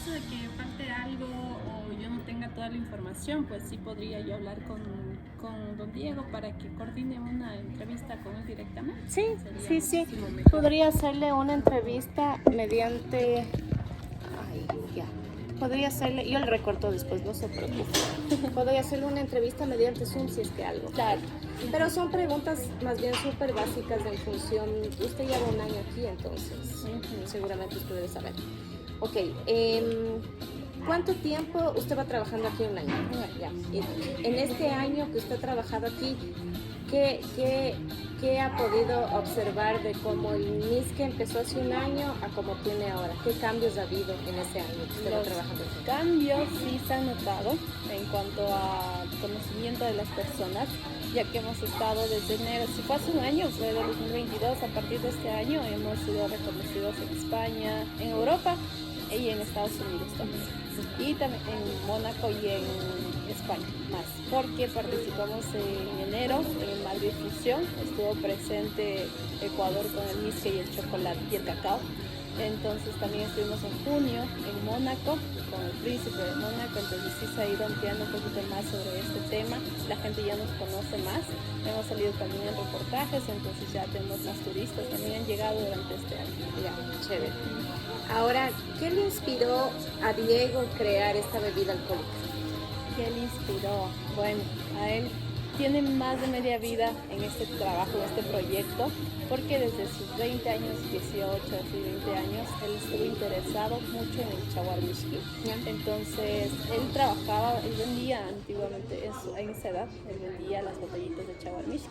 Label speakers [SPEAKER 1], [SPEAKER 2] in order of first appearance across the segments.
[SPEAKER 1] caso de que falte algo o yo no tenga toda la información, pues sí podría yo hablar con don Diego para que coordine una entrevista con él directamente.
[SPEAKER 2] Sí,
[SPEAKER 1] Sería
[SPEAKER 2] sí, sí.
[SPEAKER 1] muchísimo mejor.
[SPEAKER 2] Podría hacerle una entrevista mediante... Ay, ya. Podría hacerle... Yo le recorto después, no se preocupe. Podría hacerle una entrevista mediante Zoom si es que algo.
[SPEAKER 1] Claro.
[SPEAKER 2] Pero son preguntas más bien súper básicas en función... Usted lleva un año aquí, entonces seguramente usted debe saber. Ok, ¿cuánto tiempo usted va trabajando aquí? Un año. Ya. En este año que usted ha trabajado aquí, ¿qué ha podido observar de cómo el NISC empezó hace un año a cómo tiene ahora? ¿Qué cambios ha habido en ese año que usted va trabajando aquí?
[SPEAKER 1] Cambios sí se han notado en cuanto a conocimiento de las personas, ya que hemos estado desde enero, si fue hace un año, fue de 2022, a partir de este año hemos sido reconocidos en España, en Europa y en Estados Unidos también, y también en Mónaco y en España más, porque participamos en enero en el Madrid Fusión, estuvo presente Ecuador con el whisky y el chocolate y el cacao. Entonces también estuvimos en junio en Mónaco con el príncipe de Mónaco, entonces sí se ha ido ampliando un poquito más sobre este tema, la gente ya nos conoce más, hemos salido también en reportajes, entonces ya tenemos más turistas, también han llegado durante este año.
[SPEAKER 2] Ya, chévere. Ahora, ¿qué le inspiró a Diego crear esta bebida alcohólica?
[SPEAKER 1] ¿Qué le inspiró? Bueno, a él tiene más de media vida en este trabajo, en este proyecto, porque desde sus 20 años, 18, así 20 años, él estuvo interesado mucho en el chaguar whisky. Entonces, él trabajaba, él vendía antiguamente, en esa edad, él vendía las botellitas de chaguar whisky.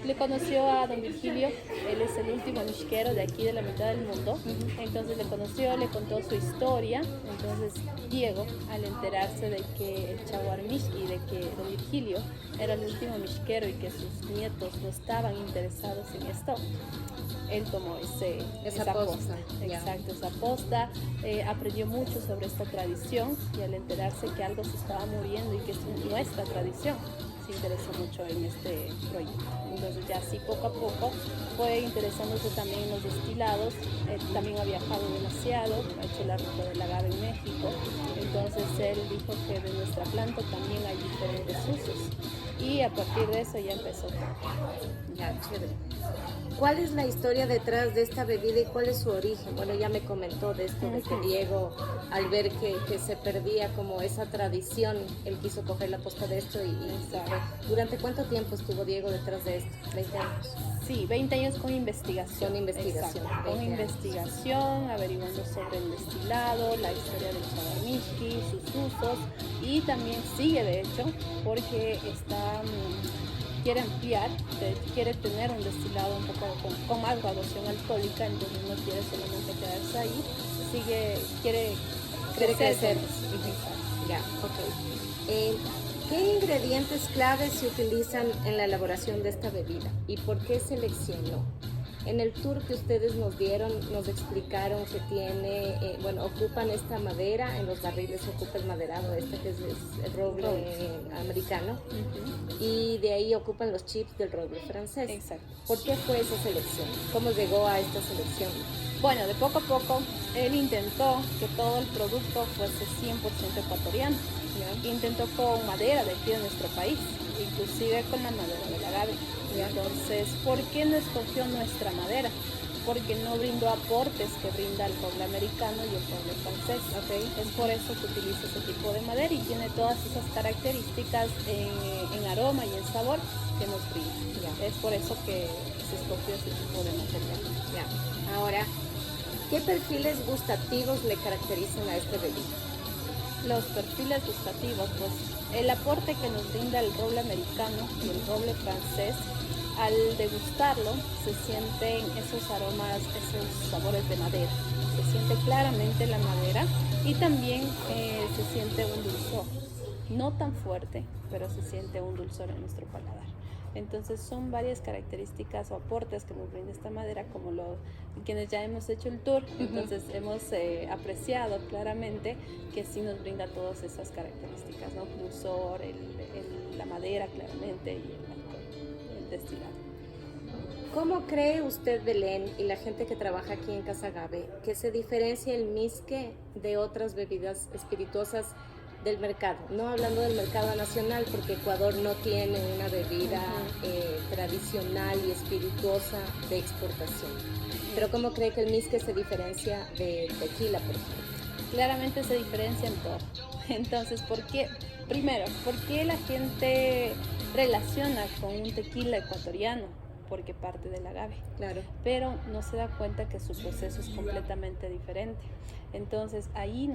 [SPEAKER 1] Le conoció a don Virgilio, él es el último whiskero de aquí, de la mitad del mundo. Entonces le conoció, le contó su historia. Entonces Diego, al enterarse de que el chaguar whisky, de que don Virgilio era el último whiskero y que sus nietos no estaban interesados en esto, él tomó esa posta. Exacto, esa posta, aprendió mucho sobre esta tradición y al enterarse que algo se estaba muriendo y que es nuestra tradición, se interesó mucho en este proyecto. Entonces ya así poco a poco fue interesándose también en los destilados, también ha viajado demasiado, ha hecho la ruta del agave en México, entonces él dijo que de nuestra planta también hay diferentes usos y a partir de eso ya empezó.
[SPEAKER 2] Ya, chévere. ¿Cuál es la historia detrás de esta bebida y cuál es su origen? Bueno, ya me comentó de esto, de que Diego, al ver que se perdía como esa tradición, él quiso coger la posta de esto y ¿durante cuánto tiempo estuvo Diego detrás de esto? ¿20 años?
[SPEAKER 1] Sí, 20 años con investigación.
[SPEAKER 2] Con investigación.
[SPEAKER 1] Exacto, con investigación, averiguando sobre el destilado, la historia del chaguar whisky, sus usos, y también sigue de hecho porque quiere ampliar, quiere tener un destilado un poco con más graduación alcohólica, entonces no quiere solamente quedarse ahí, quiere crecer.
[SPEAKER 2] Ya, ok. ¿Qué ingredientes claves se utilizan en la elaboración de esta bebida y por qué seleccionó? En el tour que ustedes nos dieron, nos explicaron que ocupan esta madera, en los barriles se ocupa el maderado, que es el roble americano, y de ahí ocupan los chips del roble francés.
[SPEAKER 1] Exacto.
[SPEAKER 2] ¿Por qué fue esa selección? ¿Cómo llegó a esta selección?
[SPEAKER 1] Bueno, de poco a poco, él intentó que todo el producto fuese 100% ecuatoriano. Intentó con madera de aquí de nuestro país, inclusive con la madera del agave. Entonces, ¿por qué no escogió nuestra madera? Porque no brindó aportes que brinda el roble americano y el roble francés. Es por eso que utiliza ese tipo de madera y tiene todas esas características en aroma y en sabor que nos brinda. Es por eso que se escogió ese tipo de material.
[SPEAKER 2] Ahora, ¿qué perfiles gustativos le caracterizan a este bebida?
[SPEAKER 1] Los perfiles gustativos, pues el aporte que nos brinda el roble americano y el roble francés, al degustarlo se sienten esos aromas, esos sabores de madera, se siente claramente la madera y también se siente un dulzor, no tan fuerte, pero se siente un dulzor en nuestro paladar. Entonces son varias características o aportes que nos brinda esta madera, como quienes ya hemos hecho el tour, entonces hemos apreciado claramente que sí nos brinda todas esas características, ¿no? Dulzor, la madera claramente y el alcohol, el destilado.
[SPEAKER 2] ¿Cómo cree usted, Belén, y la gente que trabaja aquí en Casa Agave, que se diferencia el misque de otras bebidas espirituosas del mercado? No hablando del mercado nacional, porque Ecuador no tiene una bebida tradicional y espirituosa de exportación. Pero ¿cómo cree que el misque se diferencia de tequila, por ejemplo?
[SPEAKER 1] Claramente se diferencia en todo. Entonces, ¿por qué? Primero, ¿por qué la gente relaciona con un tequila ecuatoriano? Porque parte del agave.
[SPEAKER 2] Claro.
[SPEAKER 1] Pero no se da cuenta que su proceso es completamente diferente. Entonces ahí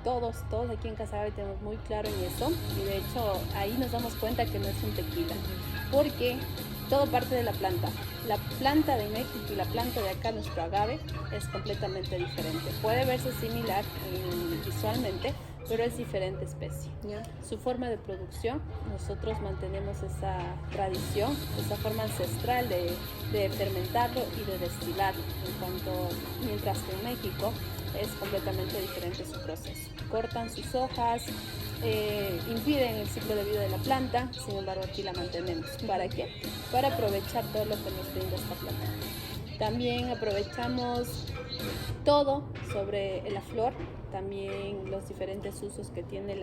[SPEAKER 1] todos aquí en Casa Agave tenemos muy claro en eso, y de hecho ahí nos damos cuenta que no es un tequila, porque todo parte de la planta. La planta de México y la planta de acá, nuestro agave, es completamente diferente. Puede verse similar visualmente, pero es diferente especie.
[SPEAKER 2] Yeah.
[SPEAKER 1] Su forma de producción, nosotros mantenemos esa tradición, esa forma ancestral de fermentarlo y de destilarlo, mientras que en México es completamente diferente su proceso. Cortan sus hojas, impiden el ciclo de vida de la planta, sin embargo aquí la mantenemos. ¿Para qué? Para aprovechar todo lo que nos brinda esta planta. También aprovechamos todo sobre la flor, también los diferentes usos que tiene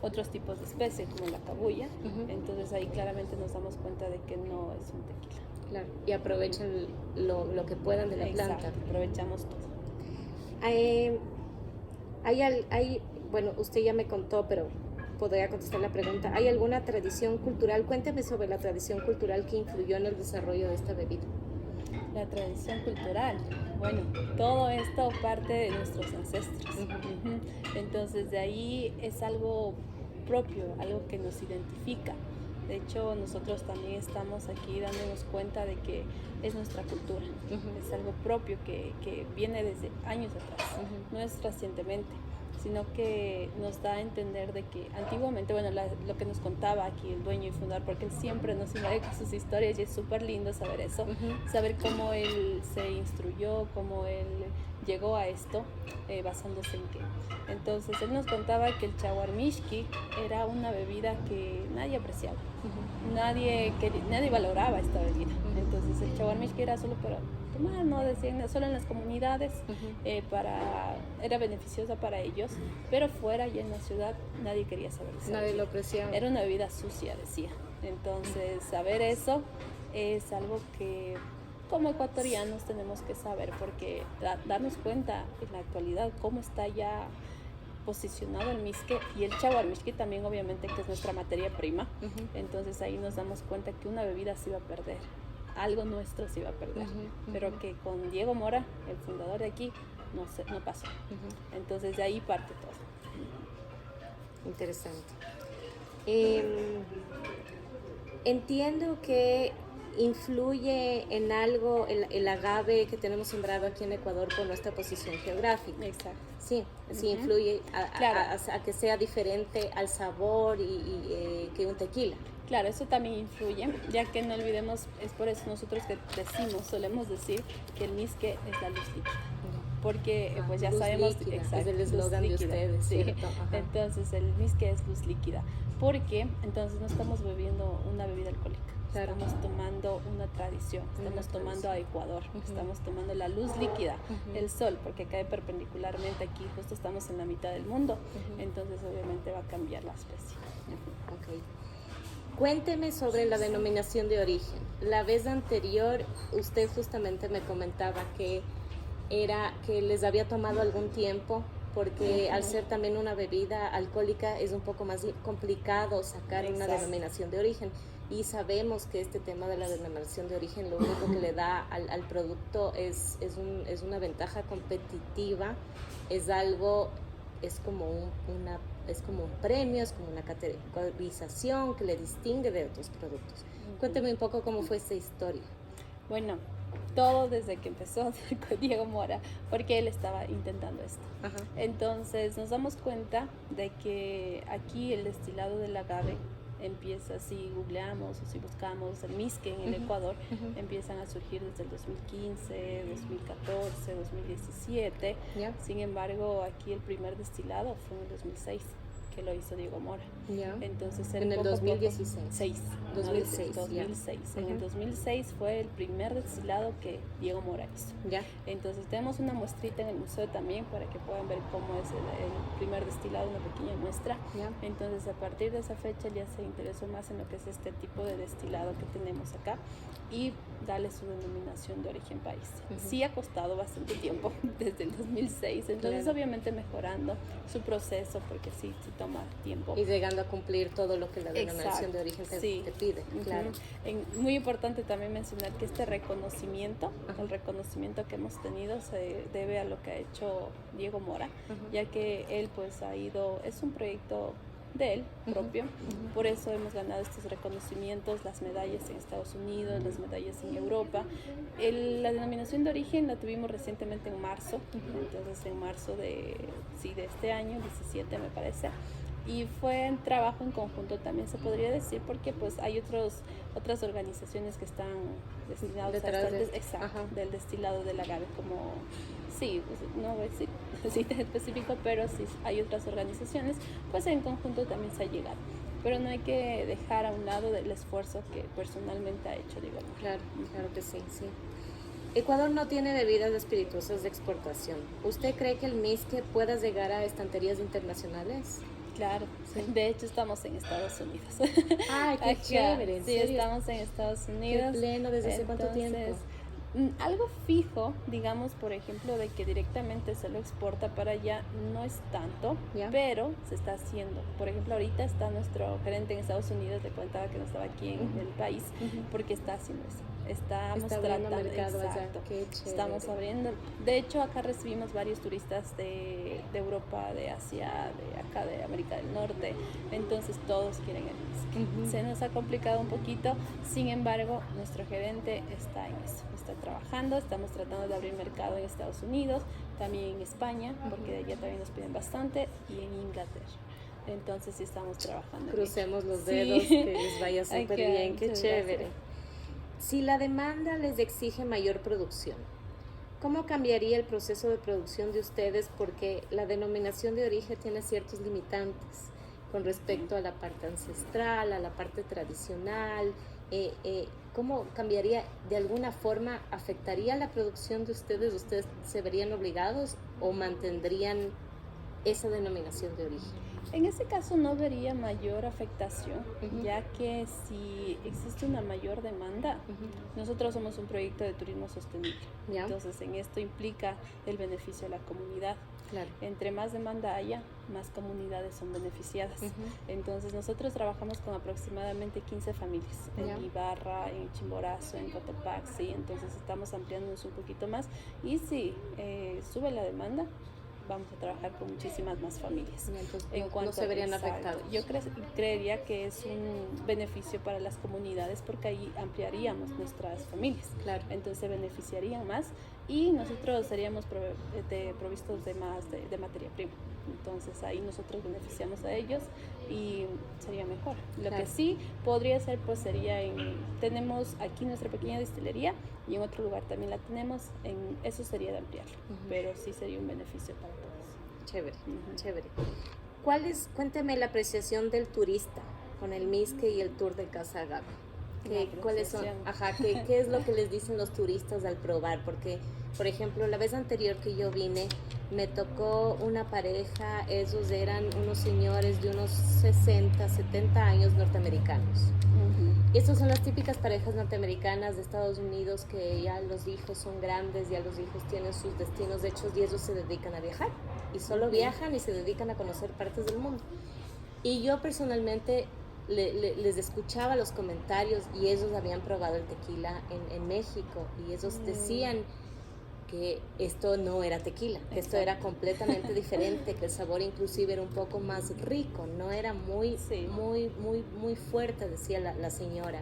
[SPEAKER 1] otros tipos de especies como la cabuya. Entonces ahí claramente nos damos cuenta de que no es un tequila.
[SPEAKER 2] Claro, y aprovechan lo que puedan de la planta.
[SPEAKER 1] Aprovechamos todo.
[SPEAKER 2] Bueno, usted ya me contó, pero podría contestar la pregunta. ¿Hay alguna tradición cultural? Cuénteme sobre la tradición cultural que influyó en el desarrollo de esta bebida.
[SPEAKER 1] La tradición cultural, bueno, todo esto parte de nuestros ancestros. Entonces de ahí es algo propio, algo que nos identifica. De hecho, nosotros también estamos aquí dándonos cuenta de que es nuestra cultura, es algo propio que viene desde años atrás, no es recientemente, sino que nos da a entender de que antiguamente, bueno, lo que nos contaba aquí el dueño y fundador, porque él siempre nos invade con sus historias y es súper lindo saber eso, saber cómo él se instruyó, cómo él llegó a esto, basándose en qué. Entonces él nos contaba que el chaguarmishki era una bebida que nadie apreciaba, nadie valoraba esta bebida. Entonces el chaguarmishki era solo para tomar, no decían, solo en las comunidades, era beneficiosa para ellos, pero fuera y en la ciudad nadie quería saber eso.
[SPEAKER 2] Nadie lo apreciaba.
[SPEAKER 1] Era una bebida sucia, decía. Entonces saber eso es algo que como ecuatorianos tenemos que saber, porque darnos cuenta en la actualidad cómo está ya posicionado el misque y el chaguarmishki también, obviamente, que es nuestra materia prima. Entonces ahí nos damos cuenta que una bebida se iba a perder, algo nuestro se iba a perder, pero que con Diego Mora, el fundador de aquí, no pasó. Entonces de ahí parte todo.
[SPEAKER 2] Interesante. Entiendo que influye en algo el agave que tenemos sembrado aquí en Ecuador por nuestra posición geográfica.
[SPEAKER 1] Exacto.
[SPEAKER 2] Sí, influye a que sea diferente al sabor que un tequila.
[SPEAKER 1] Claro, eso también influye, ya que no olvidemos, es por eso nosotros que solemos decir que el misque es la luz líquida. Porque pues ya sabemos,
[SPEAKER 2] líquida,
[SPEAKER 1] exacto,
[SPEAKER 2] es el eslogan de ustedes,
[SPEAKER 1] sí.
[SPEAKER 2] ¿cierto?
[SPEAKER 1] Entonces el misque es luz líquida, porque entonces no estamos bebiendo una bebida alcohólica, estamos tomando una tradición, estamos tomando a Ecuador, estamos tomando la luz líquida, el sol, porque cae perpendicularmente aquí, justo estamos en la mitad del mundo, entonces obviamente va a cambiar la especie.
[SPEAKER 2] Okay. Cuénteme sobre la denominación de origen. La vez anterior usted justamente me comentaba que les había tomado algún tiempo, porque al ser también una bebida alcohólica es un poco más complicado sacar una denominación de origen, y sabemos que este tema de la denominación de origen lo único que le da al producto es una ventaja competitiva, es como un premio, es como una categorización que le distingue de otros productos. Cuénteme un poco cómo fue esta historia.
[SPEAKER 1] Bueno, todo desde que empezó con Diego Mora, porque él estaba intentando esto. Entonces nos damos cuenta de que aquí el destilado del agave empieza, si googleamos o si buscamos el misque en el Ecuador, empiezan a surgir desde el 2015, 2014, 2017. Sin embargo, aquí el primer destilado fue en el 2006, que lo hizo Diego Mora.
[SPEAKER 2] Ya.
[SPEAKER 1] Entonces,
[SPEAKER 2] En el 2016.
[SPEAKER 1] 2006.
[SPEAKER 2] 2006.
[SPEAKER 1] En el 2006 fue el primer destilado que Diego Mora hizo.
[SPEAKER 2] Ya.
[SPEAKER 1] Entonces tenemos una muestrita en el museo también para que puedan ver cómo es el primer destilado, una pequeña muestra.
[SPEAKER 2] Ya.
[SPEAKER 1] Entonces a partir de esa fecha ya se interesó más en lo que es este tipo de destilado que tenemos acá y darle su denominación de origen país. Sí ha costado bastante tiempo desde el 2006, entonces
[SPEAKER 2] Claro.
[SPEAKER 1] obviamente mejorando su proceso porque sí toma tiempo.
[SPEAKER 2] Y llegando a cumplir todo lo que la denominación de origen te pide, claro.
[SPEAKER 1] Muy importante también mencionar que este reconocimiento, el reconocimiento que hemos tenido se debe a lo que ha hecho Diego Mora, ya que él pues ha ido, es un proyecto de él propio, por eso hemos ganado estos reconocimientos, las medallas en Estados Unidos, las medallas en Europa. La denominación de origen la tuvimos recientemente en marzo, entonces en marzo de este año, 17 me parece, y fue un trabajo en conjunto también se podría decir, porque pues hay otras organizaciones que están destinadas del destilado del agave, como pues, no voy a decir tan específico, pero sí hay otras organizaciones, pues en conjunto también se ha llegado. Pero no hay que dejar a un lado el esfuerzo que personalmente ha hecho, digamos.
[SPEAKER 2] Claro, claro que sí. Ecuador no tiene bebidas espirituosas de exportación. ¿Usted cree que el MISQUE pueda llegar a estanterías internacionales?
[SPEAKER 1] Claro, sí. De hecho estamos en Estados Unidos.
[SPEAKER 2] ¡Ay, qué chévere!
[SPEAKER 1] Sí, estamos en Estados Unidos.
[SPEAKER 2] ¿Qué pleno? ¿Desde hace cuánto tiempo?
[SPEAKER 1] Algo fijo, digamos, por ejemplo, de que directamente se lo exporta para allá, no es tanto, pero se está haciendo. Por ejemplo, ahorita está nuestro gerente en Estados Unidos, le contaba que no estaba aquí en el país, porque está haciendo eso. Estamos tratando,
[SPEAKER 2] mercado,
[SPEAKER 1] exacto,
[SPEAKER 2] qué
[SPEAKER 1] estamos abriendo. De hecho, acá recibimos varios turistas de Europa, de Asia, de acá, de América del Norte, entonces todos quieren el whisky. Se nos ha complicado un poquito, sin embargo, nuestro gerente está en eso, está trabajando, estamos tratando de abrir mercado en Estados Unidos, también en España, porque de allá también nos piden bastante, y en Inglaterra. Entonces sí estamos trabajando.
[SPEAKER 2] Crucemos los dedos, que les vaya súper bien, qué chévere. Gracias. Si la demanda les exige mayor producción, ¿cómo cambiaría el proceso de producción de ustedes? Porque la denominación de origen tiene ciertos limitantes con respecto a la parte ancestral, a la parte tradicional. ¿Cómo cambiaría? ¿De alguna forma afectaría la producción de ustedes? ¿Ustedes se verían obligados o mantendrían esa denominación de origen?
[SPEAKER 1] En ese caso no vería mayor afectación, ya que si existe una mayor demanda, nosotros somos un proyecto de turismo sostenible. Entonces en esto implica el beneficio a la comunidad.
[SPEAKER 2] Claro.
[SPEAKER 1] Entre más demanda haya, más comunidades son beneficiadas. Entonces nosotros trabajamos con aproximadamente 15 familias en Ibarra, en Chimborazo, en Cotopaxi, entonces estamos ampliándonos un poquito más y si sube la demanda, vamos a trabajar con muchísimas más familias.
[SPEAKER 2] Entonces, no se verían afectados.
[SPEAKER 1] Yo creería que es un beneficio para las comunidades porque ahí ampliaríamos nuestras familias.
[SPEAKER 2] Claro.
[SPEAKER 1] Entonces se beneficiarían más y nosotros seríamos provistos de más de materia prima. Entonces ahí nosotros beneficiamos a ellos y sería mejor. Lo que sí podría ser, pues sería tenemos aquí nuestra pequeña destilería y en otro lugar también la tenemos, eso sería de ampliarlo, pero sí sería un beneficio para todos.
[SPEAKER 2] Chévere, chévere. Cuénteme la apreciación del turista con el MISQUE y el tour de Casa Agave. ¿Cuáles son? ¿Qué es lo que les dicen los turistas al probar? Porque, por ejemplo, la vez anterior que yo vine, me tocó una pareja, ellos eran unos señores de unos 60, 70 años norteamericanos. Estas son las típicas parejas norteamericanas de Estados Unidos que ya los hijos son grandes, ya los hijos tienen sus destinos hechos y ellos se dedican a viajar. Y solo viajan y se dedican a conocer partes del mundo. Y yo personalmente les escuchaba los comentarios y ellos habían probado el tequila en México y ellos decían que esto no era tequila, que esto era completamente diferente, que el sabor inclusive era un poco más rico, no era muy fuerte, decía la señora.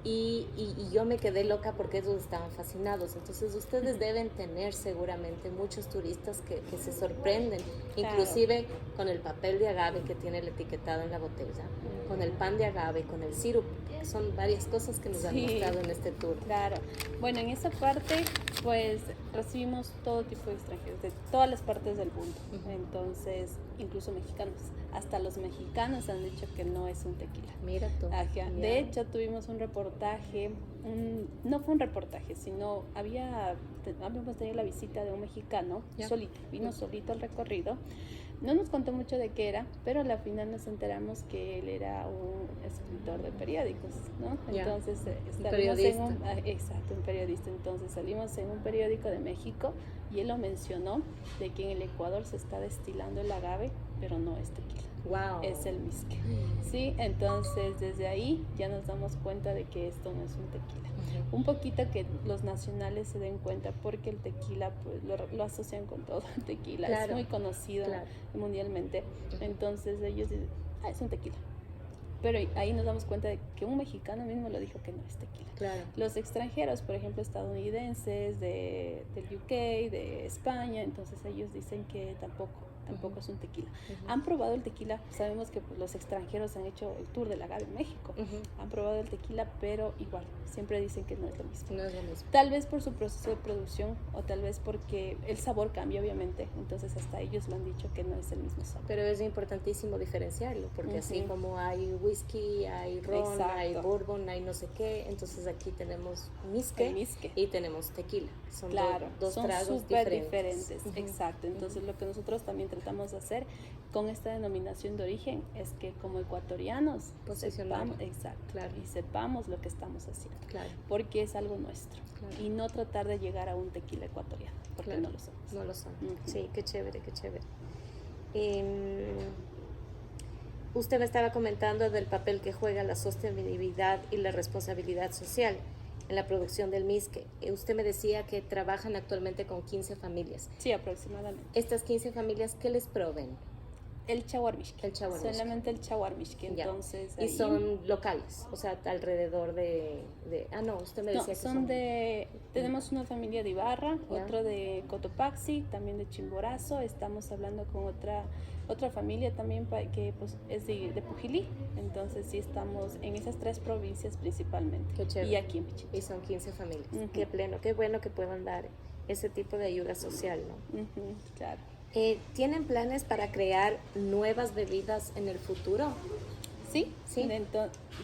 [SPEAKER 2] Y yo me quedé loca porque ellos estaban fascinados. Entonces ustedes deben tener seguramente muchos turistas que se sorprenden, inclusive con el papel de agave que tiene el etiquetado en la botella, con el pan de agave, con el sirope, que son varias cosas que nos han mostrado en este tour.
[SPEAKER 1] Claro, bueno, en esa parte pues recibimos todo tipo de extranjeros de todas las partes del mundo. Entonces, incluso mexicanos. Hasta los mexicanos han dicho que no es un tequila.
[SPEAKER 2] Mira tú.
[SPEAKER 1] Ajá. De hecho, tuvimos un reportaje, no fue un reportaje, sino habíamos tenido la visita de un mexicano, solito, vino solito al recorrido. No nos contó mucho de qué era, pero a la final nos enteramos que él era un escritor de periódicos, ¿no? Entonces salimos un periodista. Entonces salimos en un periódico de México y él lo mencionó de que en el Ecuador se está destilando el agave, pero no es tequila.
[SPEAKER 2] Wow.
[SPEAKER 1] Es el misque. Sí, entonces desde ahí ya nos damos cuenta de que esto no es un tequila. Un poquito que los nacionales se den cuenta, porque el tequila pues lo asocian con todo. El tequila es muy conocido mundialmente. Entonces ellos dicen, es un tequila. Pero ahí nos damos cuenta de que un mexicano mismo lo dijo que no es tequila.
[SPEAKER 2] Claro.
[SPEAKER 1] Los extranjeros, por ejemplo, estadounidenses, del UK, de España, entonces ellos dicen que tampoco es un tequila. Han probado el tequila, sabemos que pues, los extranjeros han hecho el tour del agave en México. Han probado el tequila, pero igual, siempre dicen que no es lo mismo.
[SPEAKER 2] No es lo mismo.
[SPEAKER 1] Tal vez por su proceso de producción o tal vez porque el sabor cambia, obviamente. Entonces hasta ellos lo han dicho que no es el mismo sabor.
[SPEAKER 2] Pero es importantísimo diferenciarlo, porque así como hay whisky, hay ron, hay bourbon, hay no sé qué, entonces aquí tenemos misque y tenemos tequila. Son dos tragos
[SPEAKER 1] súper diferentes. Exacto. Entonces lo que nosotros también tratamos de hacer con esta denominación de origen es que como ecuatorianos sepamos, y sepamos lo que estamos haciendo, porque es algo nuestro, y no tratar de llegar a un tequila ecuatoriano, porque no lo somos.
[SPEAKER 2] No lo son. Sí, qué chévere, qué chévere. Usted me estaba comentando del papel que juega la sostenibilidad y la responsabilidad social en la producción del misque. Usted me decía que trabajan actualmente con 15 familias.
[SPEAKER 1] Sí, aproximadamente.
[SPEAKER 2] ¿Estas 15 familias qué les proveen?
[SPEAKER 1] El chaguarmishki. Solamente el chaguarmishki. Entonces,
[SPEAKER 2] y son locales, o sea, alrededor de no, usted me decía que son
[SPEAKER 1] tenemos una familia de Ibarra, otro de Cotopaxi, también de Chimborazo. Estamos hablando con otra familia también que pues, es de Pujilí. Entonces sí estamos en esas 3 provincias principalmente.
[SPEAKER 2] Qué chévere.
[SPEAKER 1] Y aquí en Pichincha.
[SPEAKER 2] Y son 15 familias. Qué pleno, qué bueno que puedan dar ese tipo de ayuda social, ¿no?
[SPEAKER 1] Claro.
[SPEAKER 2] ¿Tienen planes para crear nuevas bebidas en el futuro?
[SPEAKER 1] Sí.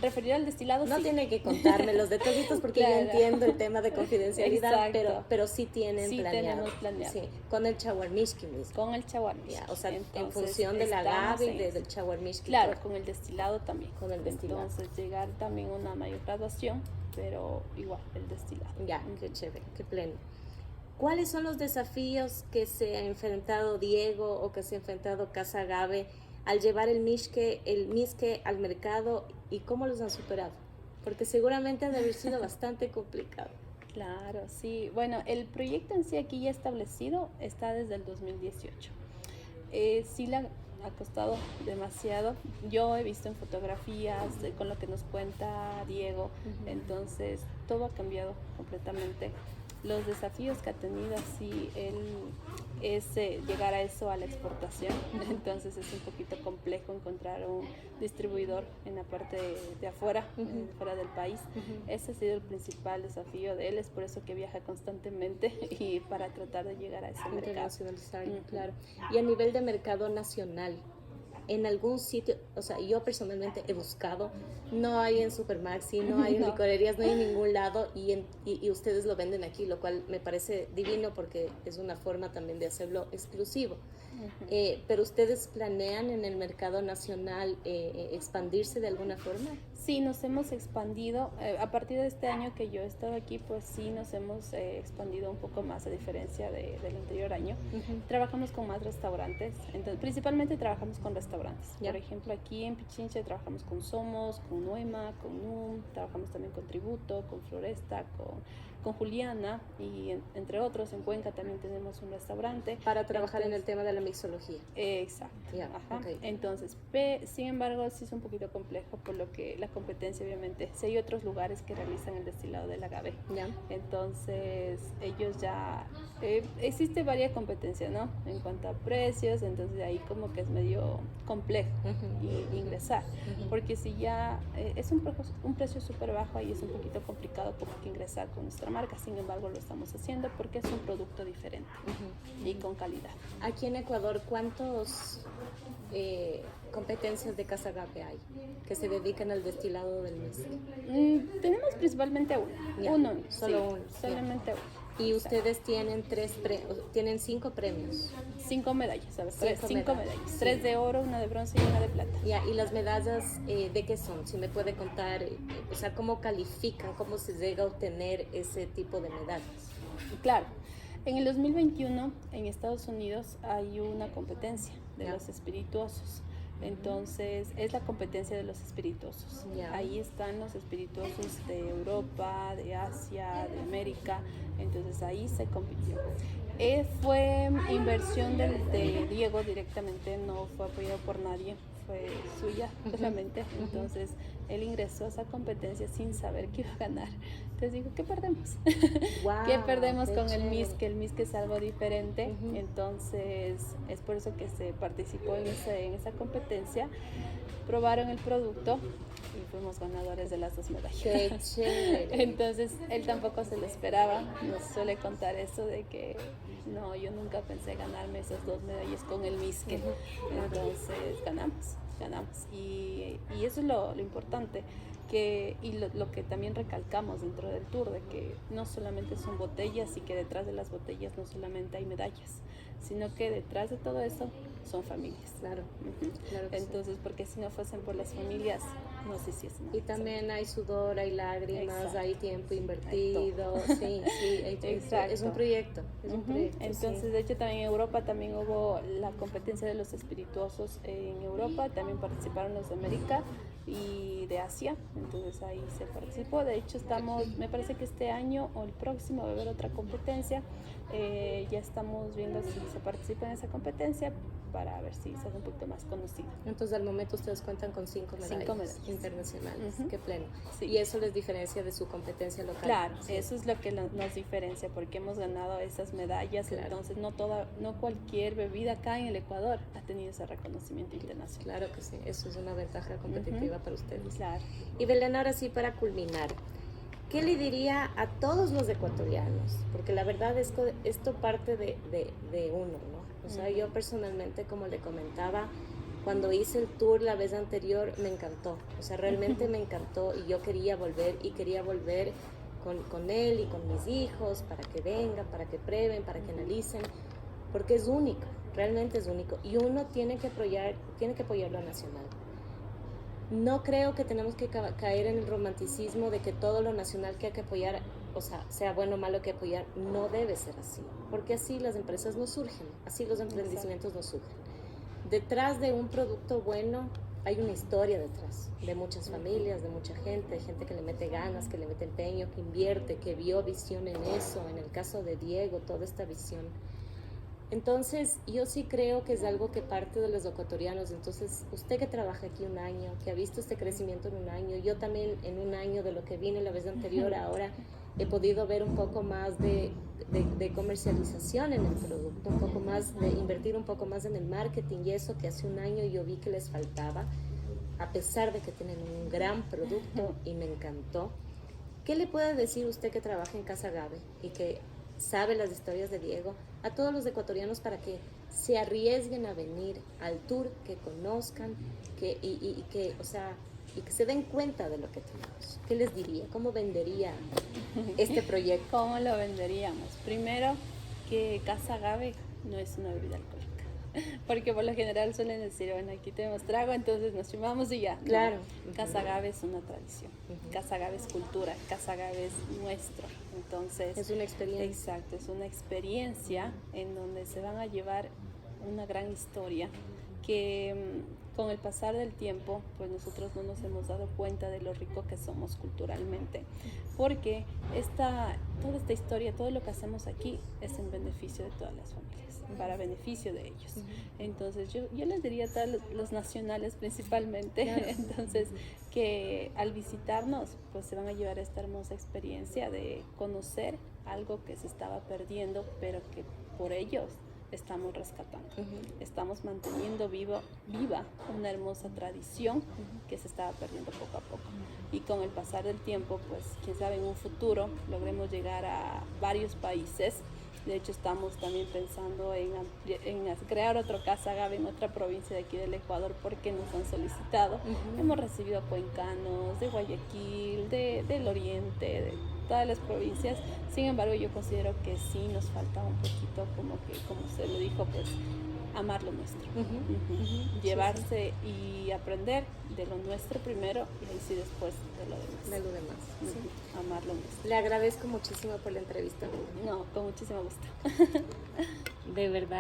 [SPEAKER 1] Referir al destilado,
[SPEAKER 2] no tiene que contarme los detallitos porque yo entiendo el tema de confidencialidad, pero sí tienen planeado.
[SPEAKER 1] Tenemos planeado.
[SPEAKER 2] Sí, con el chaguarmishki mismo.
[SPEAKER 1] Con el chaguarmishki.
[SPEAKER 2] O sea, entonces, en función del agave y del chaguarmishki.
[SPEAKER 1] Claro, con el destilado también.
[SPEAKER 2] Con el destilado.
[SPEAKER 1] Entonces, llegar también a una mayor graduación, pero igual, el destilado.
[SPEAKER 2] Qué chévere, qué pleno. ¿Cuáles son los desafíos que se ha enfrentado Diego o que se ha enfrentado Casa Agave al llevar el misque al mercado, y cómo los han superado? Porque seguramente ha de haber sido bastante complicado.
[SPEAKER 1] Claro, sí. Bueno, el proyecto en sí aquí ya establecido está desde el 2018. Sí le ha costado demasiado. Yo he visto en fotografías con lo que nos cuenta Diego, entonces todo ha cambiado completamente. Los desafíos que ha tenido así él es llegar a eso, a la exportación. Entonces es un poquito complejo encontrar un distribuidor en la parte de afuera, fuera del país. Ese ha sido el principal desafío de él, es por eso que viaja constantemente y para tratar de llegar a ese mercado.
[SPEAKER 2] Internacionalizar, claro. Y a nivel de mercado nacional, en algún sitio, o sea, yo personalmente he buscado, no hay en Supermaxi, no hay en licorerías, no hay en ningún lado, y ustedes lo venden aquí, lo cual me parece divino porque es una forma también de hacerlo exclusivo. Pero ¿ustedes planean en el mercado nacional expandirse de alguna forma?
[SPEAKER 1] Sí, nos hemos expandido. A partir de este año que yo he estado aquí, pues sí nos hemos expandido un poco más, a diferencia del anterior año. Trabajamos con más restaurantes, entonces, principalmente trabajamos con restaurantes. Por ejemplo, aquí en Pichincha trabajamos con Somos, con Nuema, con NUM, trabajamos también con Tributo, con Floresta, con Juliana, y entre otros. En Cuenca también tenemos un restaurante.
[SPEAKER 2] Para trabajar en el tema de la mixología.
[SPEAKER 1] Exacto. Entonces, sin embargo, sí es un poquito complejo, por lo que la competencia, obviamente, si hay otros lugares que realizan el destilado del agave. Entonces, ellos ya... existe varias competencias, ¿no? En cuanto a precios, entonces ahí como que es medio complejo ingresar, porque si ya es un precio súper bajo, ahí es un poquito complicado como que ingresar con nuestra nuestra marca, sin embargo lo estamos haciendo porque es un producto diferente y con calidad.
[SPEAKER 2] Aquí en Ecuador, ¿cuántos competencias de Casa Agave hay que se dedican al destilado del whisky?
[SPEAKER 1] Tenemos principalmente uno,
[SPEAKER 2] solo uno.
[SPEAKER 1] Solamente uno.
[SPEAKER 2] Y ustedes tienen tienen 5 premios.
[SPEAKER 1] 5 medallas, ¿sabes? 5 medallas.
[SPEAKER 2] Sí.
[SPEAKER 1] 3 de oro, una de bronce y una de plata.
[SPEAKER 2] Ya, ¿y las medallas de qué son? Si me puede contar, o sea, ¿cómo califican? ¿Cómo se llega a obtener ese tipo de medallas?
[SPEAKER 1] Claro. En el 2021 en Estados Unidos hay una competencia de los espirituosos. Entonces es la competencia de los espirituosos. Ahí están los espirituosos de Europa, de Asia, de América. Entonces ahí se compitió. Fue inversión de Diego directamente, no fue apoyado por nadie, fue suya solamente. Entonces él ingresó a esa competencia sin saber que iba a ganar. Entonces digo, ¿qué perdemos?
[SPEAKER 2] Wow,
[SPEAKER 1] ¿Qué perdemos con el MIS? Que el MIS es algo diferente. Entonces es por eso que se participó en esa competencia. Probaron el producto y fuimos ganadores de las 2 medallas.
[SPEAKER 2] ¡Qué chévere!
[SPEAKER 1] Entonces él tampoco se lo esperaba. Nos suele contar eso de que no, yo nunca pensé ganarme esas 2 medallas con el MISCE. Entonces ganamos. Y eso es lo importante. Y lo que también recalcamos dentro del tour, de que no solamente son botellas y que detrás de las botellas no solamente hay medallas, sino que detrás de todo eso son familias.
[SPEAKER 2] Claro, claro.
[SPEAKER 1] Entonces, porque si no fuesen por las familias, no sé si es nada.
[SPEAKER 2] Y también hay sudor, hay lágrimas,
[SPEAKER 1] Exacto.
[SPEAKER 2] Hay tiempo invertido. Sí,
[SPEAKER 1] Exacto.
[SPEAKER 2] Es un proyecto.
[SPEAKER 1] Entonces, de hecho, también en Europa también hubo la competencia de los espirituosos en Europa, también participaron los de América y de Asia, entonces ahí se participó. De hecho me parece que este año o el próximo va a haber otra competencia. Ya estamos viendo si se participa en esa competencia para ver si se hace un poquito más conocido.
[SPEAKER 2] Entonces al momento ustedes cuentan con 5 medallas internacionales. Qué pleno.
[SPEAKER 1] Sí.
[SPEAKER 2] Y eso les diferencia de su competencia local.
[SPEAKER 1] Claro, eso es lo que nos diferencia, porque hemos ganado esas medallas. Claro. Entonces no cualquier bebida acá en el Ecuador ha tenido ese reconocimiento internacional.
[SPEAKER 2] Claro que sí, eso es una ventaja competitiva para ustedes.
[SPEAKER 1] Claro.
[SPEAKER 2] Y Belén, ahora sí, para culminar, ¿qué le diría a todos los ecuatorianos? Porque la verdad es que esto parte de uno, ¿no? O sea, yo personalmente, como le comentaba, cuando hice el tour la vez anterior me encantó. O sea, realmente me encantó y yo quería volver con él y con mis hijos para que vengan, para que prueben, para que analicen, porque es único, realmente es único. Y uno tiene que apoyar lo nacional. No creo que tenemos que caer en el romanticismo de que todo lo nacional que hay que apoyar, o sea bueno o malo que apoyar, no debe ser así, porque así las empresas no surgen, así los emprendimientos no surgen. Detrás de un producto bueno hay una historia detrás, de muchas familias, de mucha gente, de gente que le mete ganas, que le mete empeño, que invierte, que vio visión en eso, en el caso de Diego, toda esta visión. Entonces, yo sí creo que es algo que parte de los ecuatorianos. Entonces, usted que trabaja aquí un año, que ha visto este crecimiento en un año, yo también en un año de lo que vine la vez anterior, ahora he podido ver un poco más de comercialización en el producto, un poco más de invertir un poco más en el marketing, y eso que hace un año yo vi que les faltaba, a pesar de que tienen un gran producto y me encantó. ¿Qué le puede decir usted que trabaja en Casa Agave y que sabe las historias de Diego a todos los ecuatorianos para que se arriesguen a venir al tour, que conozcan y que se den cuenta de lo que tenemos? ¿Qué les diría? ¿Cómo vendería este proyecto?
[SPEAKER 1] ¿Cómo lo venderíamos? Primero, que Casa Agave no es una bebida alcohólica, porque por lo general suelen decir, bueno, aquí tenemos trago, entonces nos fumamos y ya.
[SPEAKER 2] Claro.
[SPEAKER 1] No. Casa Agave es una tradición, Casa Agave es cultura, Casa Agave es nuestro. Entonces,
[SPEAKER 2] es una experiencia.
[SPEAKER 1] Exacto, es una experiencia en donde se van a llevar una gran historia que con el pasar del tiempo, pues nosotros no nos hemos dado cuenta de lo rico que somos culturalmente, porque toda esta historia, todo lo que hacemos aquí es en beneficio de todas las familias, para beneficio de ellos. Entonces yo les diría a todos los nacionales principalmente, claro. Entonces que al visitarnos pues se van a llevar esta hermosa experiencia de conocer algo que se estaba perdiendo, pero que por ellos estamos rescatando.
[SPEAKER 2] Ujú.
[SPEAKER 1] Estamos manteniendo viva una hermosa tradición que se estaba perdiendo poco a poco. Y con el pasar del tiempo, pues quién sabe, en un futuro logremos llegar a varios países. De hecho, estamos también pensando en crear otro Casa Agave en otra provincia de aquí del Ecuador porque nos han solicitado. Hemos recibido cuencanos de Guayaquil, del Oriente, de todas las provincias. Sin embargo, yo considero que sí nos falta un poquito, como se lo dijo, pues amar lo nuestro. Llevarse y aprender de lo nuestro primero y ahí sí después de lo demás.
[SPEAKER 2] De lo demás.
[SPEAKER 1] Amar lo nuestro.
[SPEAKER 2] Le agradezco muchísimo por la entrevista.
[SPEAKER 1] No, con muchísimo gusto.
[SPEAKER 2] De verdad.